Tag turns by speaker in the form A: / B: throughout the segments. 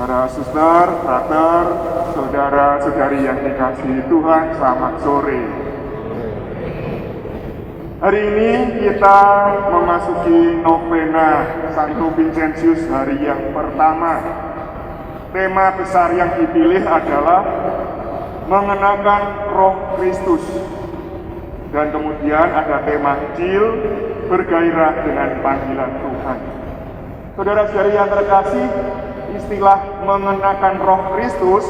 A: Para suster, brother, saudara-saudari yang dikasihi Tuhan, selamat sore. Hari ini kita memasuki novena Santo Vincentius hari yang pertama. Tema besar yang dipilih adalah mengenakan Roh Kristus. Dan kemudian ada tema kecil, bergairah dengan panggilan Tuhan. Saudara-saudari yang terkasih, istilah mengenakan Roh Kristus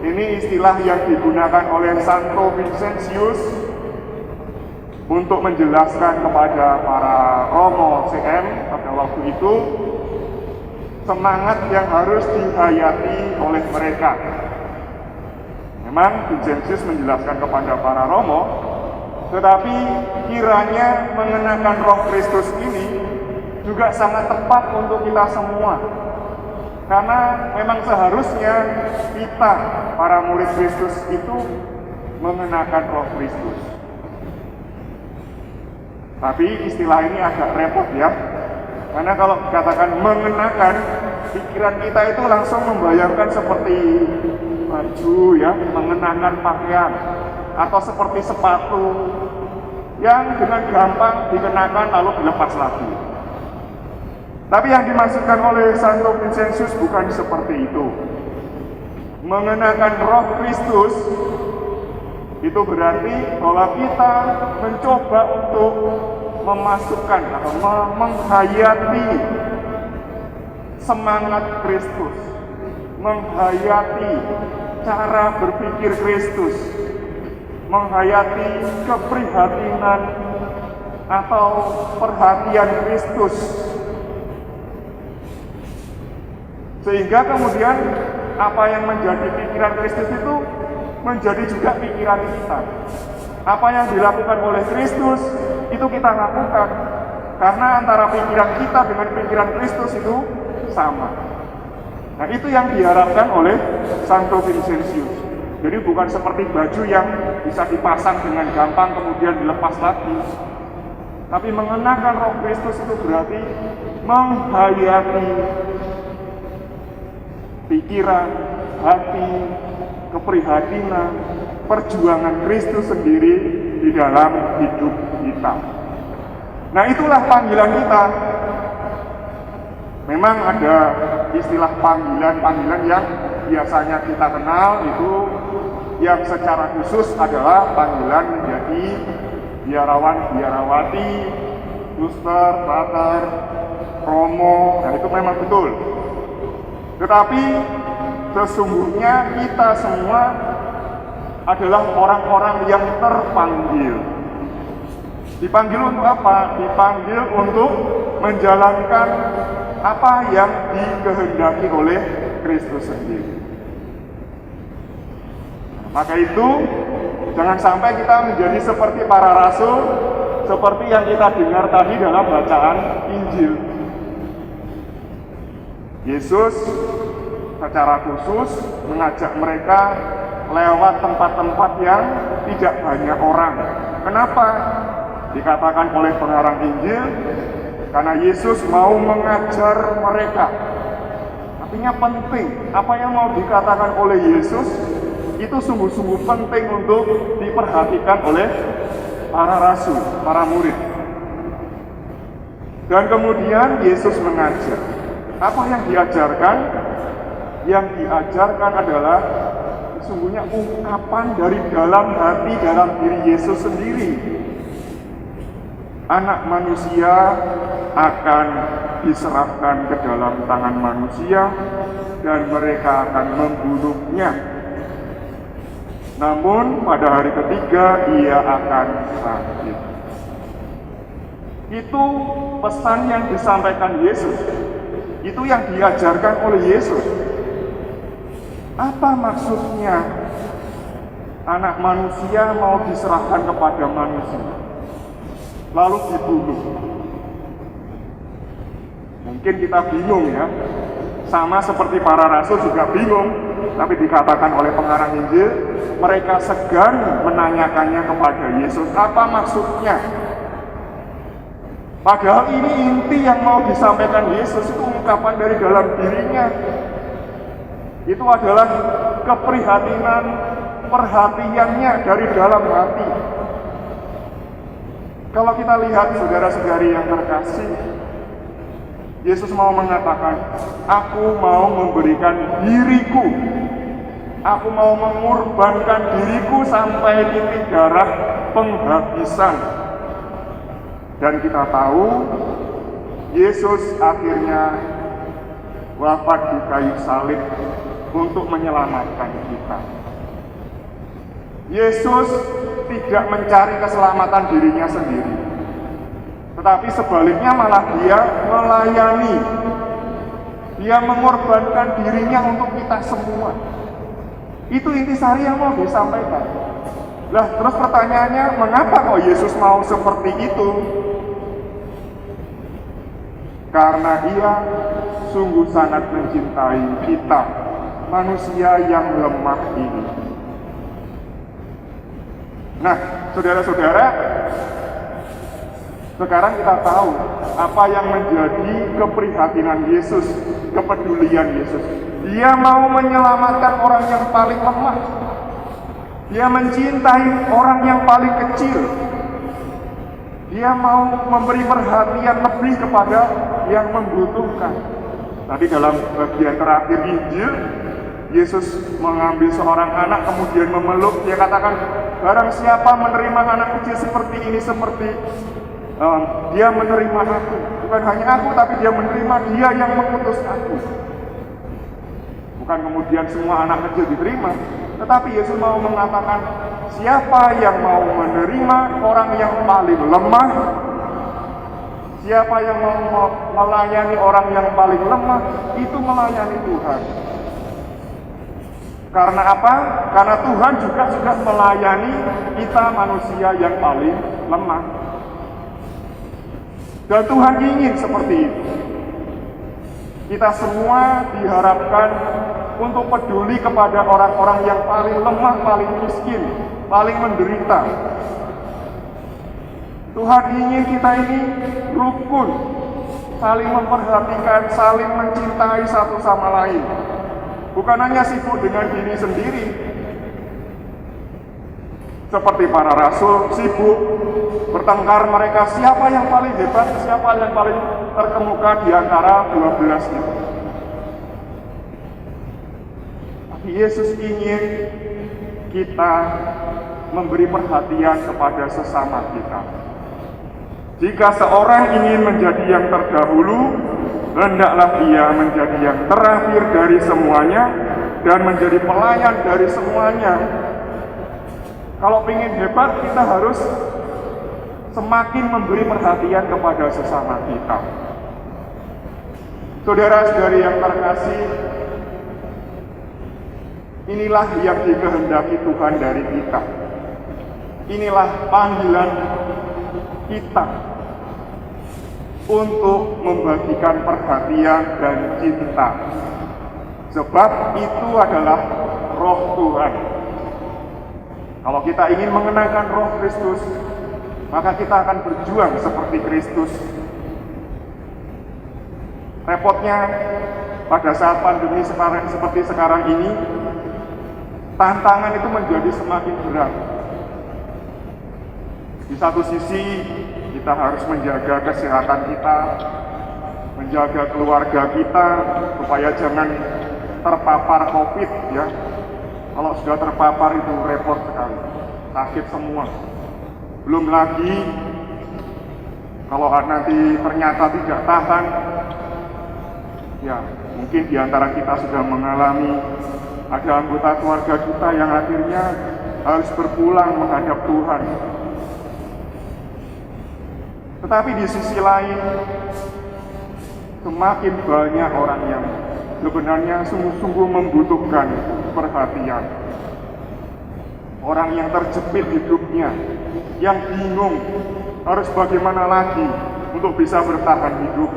A: ini istilah yang digunakan oleh Santo Vincentius untuk menjelaskan kepada para romo CM pada waktu itu semangat yang harus dihayati oleh mereka. Memang Vincentius menjelaskan kepada para romo, tetapi kiranya mengenakan Roh Kristus ini juga sangat tepat untuk kita semua. Karena memang seharusnya kita, para murid Kristus itu mengenakan Roh Kristus. Tapi istilah ini agak repot ya. Karena kalau dikatakan mengenakan, pikiran kita itu langsung membayangkan seperti baju ya, mengenakan pakaian. Atau seperti sepatu yang dengan gampang dikenakan lalu dilepas lagi. Tapi yang dimaksudkan oleh Santo Vincentius bukan seperti itu. Mengenakan Roh Kristus itu berarti bahwa kita mencoba untuk memasukkan atau menghayati semangat Kristus, menghayati cara berpikir Kristus, menghayati keprihatinan atau perhatian Kristus. Sehingga kemudian apa yang menjadi pikiran Kristus itu menjadi juga pikiran kita. Apa yang dilakukan oleh Kristus itu kita lakukan. Karena antara pikiran kita dengan pikiran Kristus itu sama. Nah, itu yang diharapkan oleh Santo Vincentius. Jadi bukan seperti baju yang bisa dipasang dengan gampang kemudian dilepas lagi. Tapi mengenakan Roh Kristus itu berarti menghayati pikiran, hati, keprihatinan, perjuangan Kristus sendiri di dalam hidup kita. Nah, itulah panggilan kita. Memang ada istilah panggilan yang biasanya kita kenal itu yang secara khusus adalah panggilan menjadi biarawan, biarawati, suster, brother, romo. Nah, itu memang betul. Tetapi sesungguhnya kita semua adalah orang-orang yang terpanggil. Dipanggil untuk apa? Dipanggil untuk menjalankan apa yang dikehendaki oleh Kristus sendiri. Maka itu jangan sampai kita menjadi seperti para rasul, seperti yang kita dengar tadi dalam bacaan Injil. Yesus secara khusus mengajak mereka lewat tempat-tempat yang tidak banyak orang. Kenapa? Dikatakan oleh pengarang Injil, karena Yesus mau mengajar mereka. Artinya penting, apa yang mau dikatakan oleh Yesus itu sungguh-sungguh penting untuk diperhatikan oleh para rasul, para murid. Dan kemudian Yesus mengajar. Apa yang diajarkan? Yang diajarkan adalah sesungguhnya ungkapan dari dalam hati, dalam diri Yesus sendiri. Anak manusia akan diserahkan ke dalam tangan manusia dan mereka akan membunuhnya. Namun pada hari ketiga ia akan bangkit. Itu pesan yang disampaikan Yesus. Itu yang diajarkan oleh Yesus. Apa maksudnya anak manusia mau diserahkan kepada manusia, lalu dibunuh? Mungkin kita bingung ya. Sama seperti para rasul juga bingung. Tapi dikatakan oleh pengarang Injil, mereka segan menanyakannya kepada Yesus. Apa maksudnya? Padahal ini inti yang mau disampaikan Yesus, itu ungkapan dari dalam dirinya. Itu adalah keprihatinan, perhatiannya dari dalam hati. Kalau kita lihat saudara-saudari yang terkasih, Yesus mau mengatakan, aku mau memberikan diriku, aku mau mengorbankan diriku sampai titik darah penghabisan. Dan kita tahu, Yesus akhirnya wafat di kayu salib untuk menyelamatkan kita. Yesus tidak mencari keselamatan dirinya sendiri, tetapi sebaliknya malah dia melayani. Dia mengorbankan dirinya untuk kita semua. Itu intisari yang mau disampaikan. Lah, terus pertanyaannya, mengapa kok Yesus mau seperti itu? Karena dia sungguh sangat mencintai kita, manusia yang lemah ini. Nah, saudara-saudara, sekarang kita tahu apa yang menjadi keprihatinan Yesus, kepedulian Yesus. Dia mau menyelamatkan orang yang paling lemah. Dia mencintai orang yang paling kecil. Dia mau memberi perhatian lebih kepada yang membutuhkan. Tadi dalam bagian terakhir Injil, Yesus mengambil seorang anak kemudian memeluk. Dia katakan, barang siapa menerima anak kecil seperti ini, dia menerima aku. Bukan hanya aku, tapi dia menerima dia yang mengutus aku. Bukan kemudian semua anak kecil diterima, tetapi Yesus mau mengatakan, siapa yang mau menerima orang yang paling lemah, siapa yang mau melayani orang yang paling lemah, itu melayani Tuhan. Karena apa? Karena Tuhan juga sudah melayani kita manusia yang paling lemah. Dan Tuhan ingin seperti itu. Kita semua diharapkan untuk peduli kepada orang-orang yang paling lemah, paling miskin, paling menderita. Tuhan ingin kita ini rukun, saling memperhatikan, saling mencintai satu sama lain. Bukan hanya sibuk dengan diri sendiri, seperti para rasul sibuk bertengkar mereka siapa yang paling hebat, siapa yang paling terkemuka di antara 12 itu. Tapi Yesus ingin kita memberi perhatian kepada sesama kita. Jika seorang ingin menjadi yang terdahulu, hendaklah dia menjadi yang terakhir dari semuanya dan menjadi pelayan dari semuanya. Kalau ingin hebat, kita harus semakin memberi perhatian kepada sesama kita. Saudara-saudari yang terkasih, inilah yang dikehendaki Tuhan dari kita. Inilah panggilan kita untuk membagikan perhatian dan cinta. Sebab itu adalah roh Tuhan. Kalau kita ingin mengenakan roh Kristus, maka kita akan berjuang seperti Kristus. Repotnya pada saat pandemi seperti sekarang ini, tantangan itu menjadi semakin berat. Di satu sisi, kita harus menjaga kesehatan kita, menjaga keluarga kita, supaya jangan terpapar COVID ya. Kalau sudah terpapar itu repot sekali, sakit semua. Belum lagi kalau nanti ternyata tidak tahan, ya mungkin di antara kita sudah mengalami ada anggota keluarga kita yang akhirnya harus berpulang menghadap Tuhan. Tetapi di sisi lain, semakin banyak orang yang sebenarnya sungguh-sungguh membutuhkan perhatian. Orang yang terjepit hidupnya, yang bingung harus bagaimana lagi untuk bisa bertahan hidup.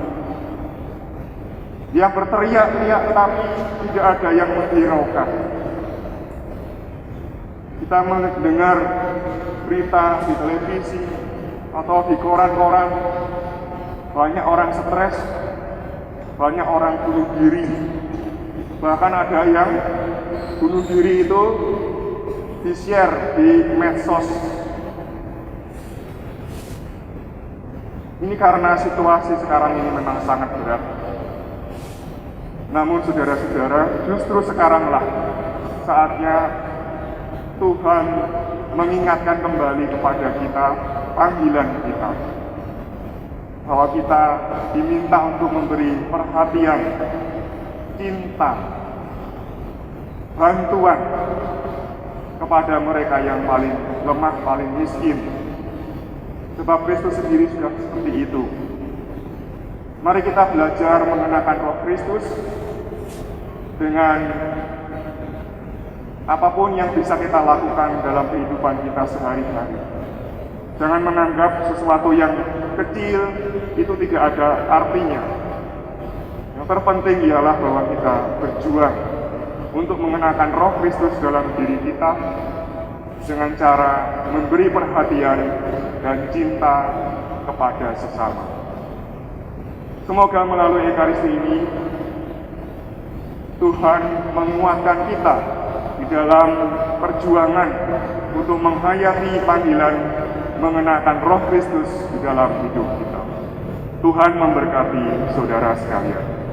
A: Yang berteriak-teriak tetapi tidak ada yang menghiraukan. Kita mendengar berita di televisi atau di koran-koran, banyak orang stres, banyak orang bunuh diri, Bahkan ada yang bunuh diri itu di-share di medsos. Ini karena situasi sekarang ini memang sangat berat. Namun saudara-saudara, justru sekaranglah saatnya Tuhan mengingatkan kembali kepada kita panggilan kita, bahwa kita diminta untuk memberi perhatian, cinta, bantuan kepada mereka yang paling lemah, paling miskin. Sebab Kristus sendiri sudah seperti itu. Mari kita belajar mengenakan Roh Kristus dengan apapun yang bisa kita lakukan dalam kehidupan kita sehari-hari. Jangan menganggap sesuatu yang kecil itu tidak ada artinya. Yang terpenting ialah bahwa kita berjuang untuk mengenakan Roh Kristus dalam diri kita dengan cara memberi perhatian dan cinta kepada sesama. Semoga melalui Ekaristi ini Tuhan menguatkan kita di dalam perjuangan untuk menghayati panggilan mengenakan Roh Kristus di dalam hidup kita. Tuhan memberkati saudara sekalian.